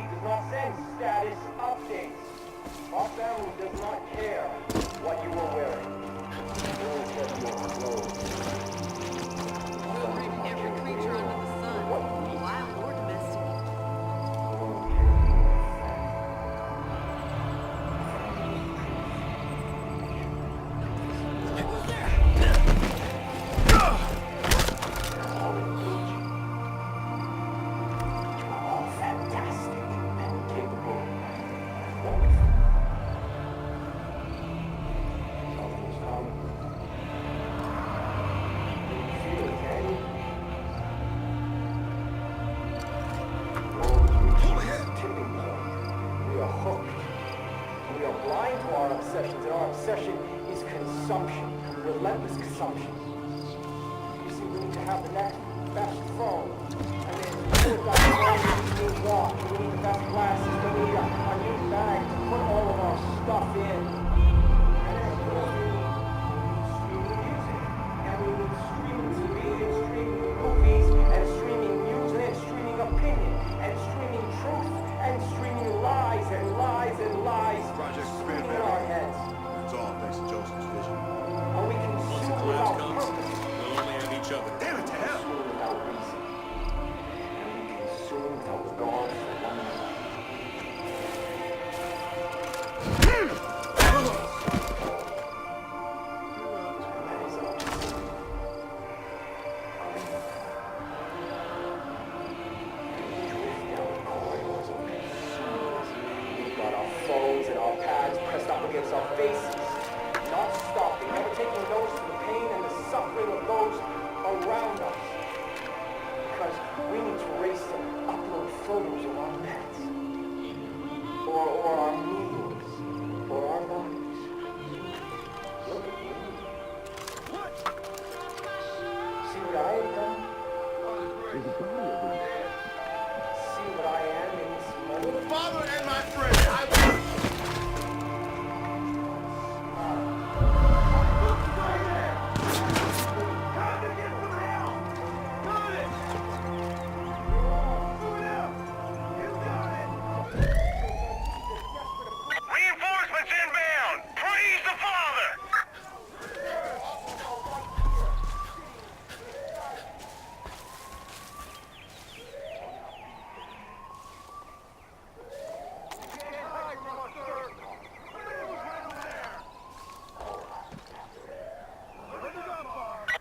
does not send status updates. Our family does not care what you are wearing. Or what you are clothed. We'll bring every creature under the sun, wild or domestic. And our obsession is consumption, relentless consumption. You see, we need to have the next best phone, and then we've got the new watch, we need the best glasses, then we need a new bag to put all of our stuff in. And then we need streaming music, and we need streaming TV, and streaming movies, and streaming news, and streaming opinion, and streaming truth, and streaming lies, and lies, and lies. Project streaming Expand in our heads. It's all thanks to Joseph's vision. And we consume without purpose. We'll only have each other. Damn it to hell! Consume without reason. And we consume without regard for one another. That is us. Drift down corridors of consumers. We've got our phones and our pads pressed up against our faces. Not stopping, never taking notice of the pain and the suffering of those around us. Because we need to race and upload photos of our pets. Or our meals. Or our bodies. Look at me. See what I have done? See what I am in this moment? Father and my friend, Reinforcements inbound! Praise the Father!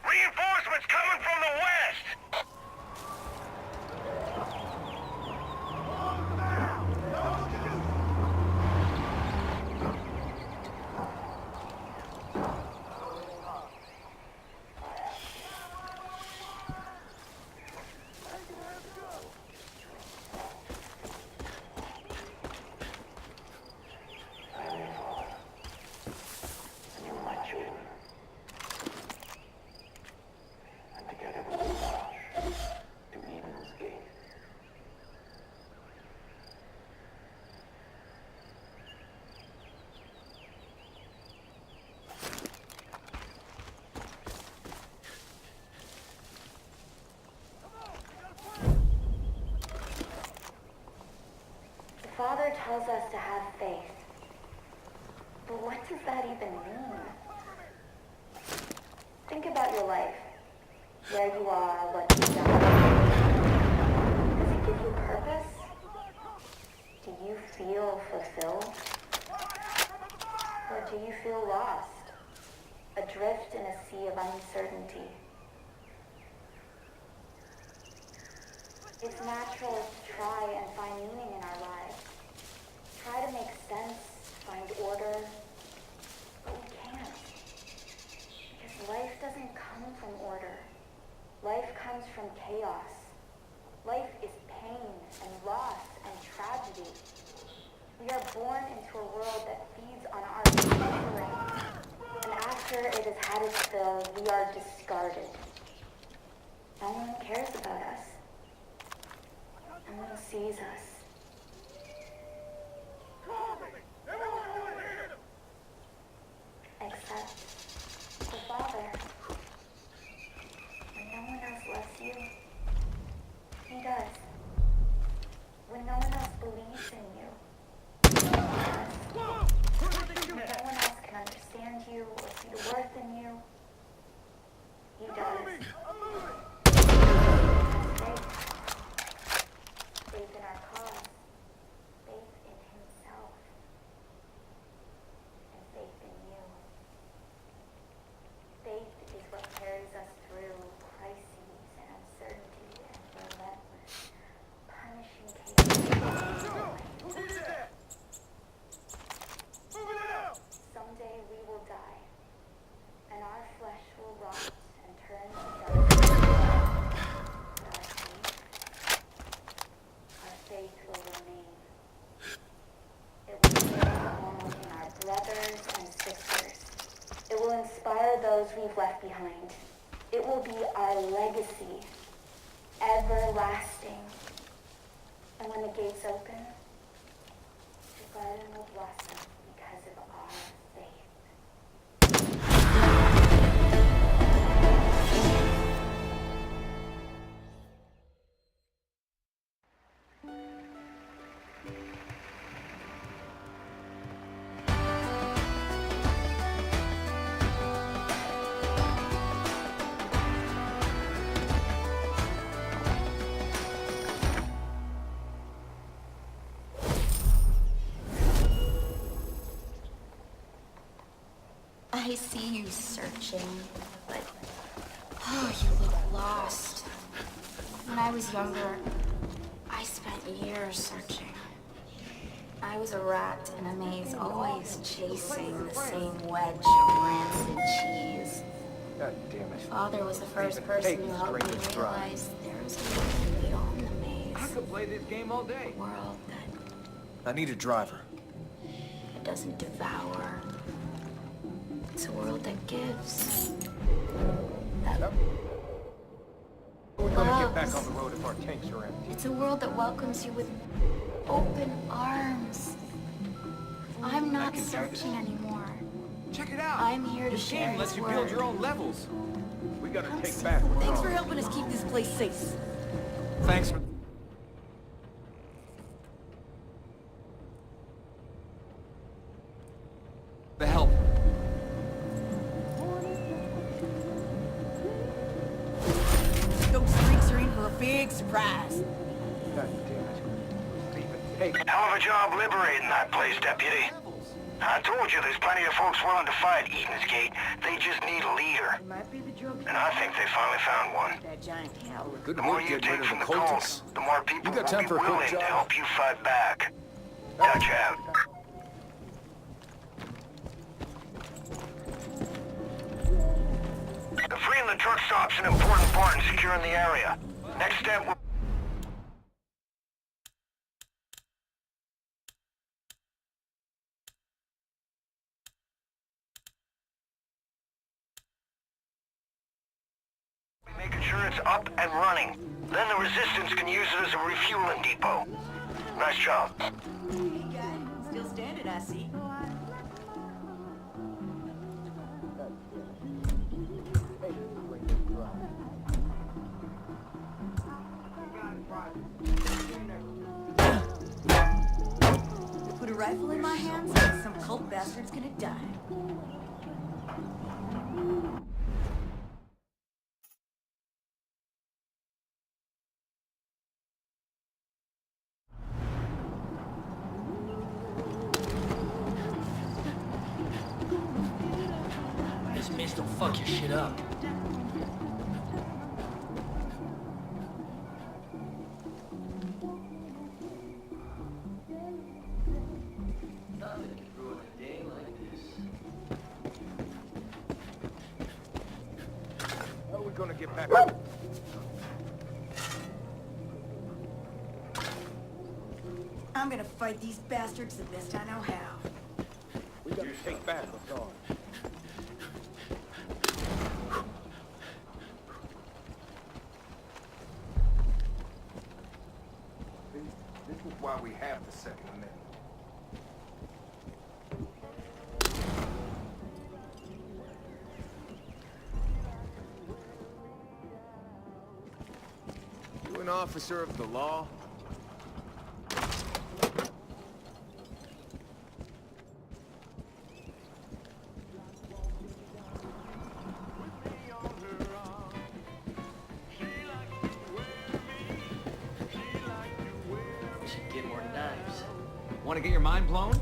Reinforcements coming from the west! And you are my children. And together we will march to Eden's gate. The Father tells us to have faith. But what does that even mean? Think about your life. Where you are, what you've done. Does it give you purpose? Do you feel fulfilled? Or do you feel lost? Adrift in a sea of uncertainty? It's natural to try and find meaning in our lives. Try to make sense, find order. But we can't. Because life doesn't come from order. Life comes from chaos. Life is pain and loss and tragedy. We are born into a world that feeds on our suffering. And after it has had its fill, we are discarded. No one cares about us. No one sees us. Except the Father. When no one else loves you, He does. When no one else believes those we've left behind. It will be our legacy, everlasting. And when the gates open, the garden will blossom because of our faith. I see you searching, but oh, you look lost. When I was younger, I spent years searching. I was a rat in a maze, always chasing the same wedge of rancid cheese. God damn it. Father was the first person who helped me realize there was a world beyond the maze. I could play this game all day. A world that I need a driver. doesn't devour. It's a world that gives. That We're gonna get back loves. on the road if our tanks are empty. It's a world that welcomes you with open arms. I'm not searching anymore. Check it out. I'm here to This share game lets his you word. build your own levels. We gotta Come take see back the what's world. ours. helping us keep this place safe. Thanks for the help. Those freaks are in for a big surprise. God damn it. Leave it. Hey, Hell of a job liberating that place, Deputy. I told you there's plenty of folks willing to fight Eden's Gate. They just need a leader. It might be the drug And I think they finally found one. that giant tower. Good The more work you getting rid take of from the the cult, cultists. the more people You got will time be for a quick willing to job? help you fight back. Dutch out. Freeing the truck stop's an important part in securing the area. Next step will... be making sure it's up and running. Then the Resistance can use it as a refueling depot. Nice job. Still standing, I see. Put a rifle in my hands, and some cult bastard's gonna die. This mist will fuck your shit up. how are we gonna get back? I'm gonna fight these bastards the best I know how. We gotta take back what's ours. This is why we have the Second Amendment. You an officer of the law? We should get more knives. Want to get your mind blown?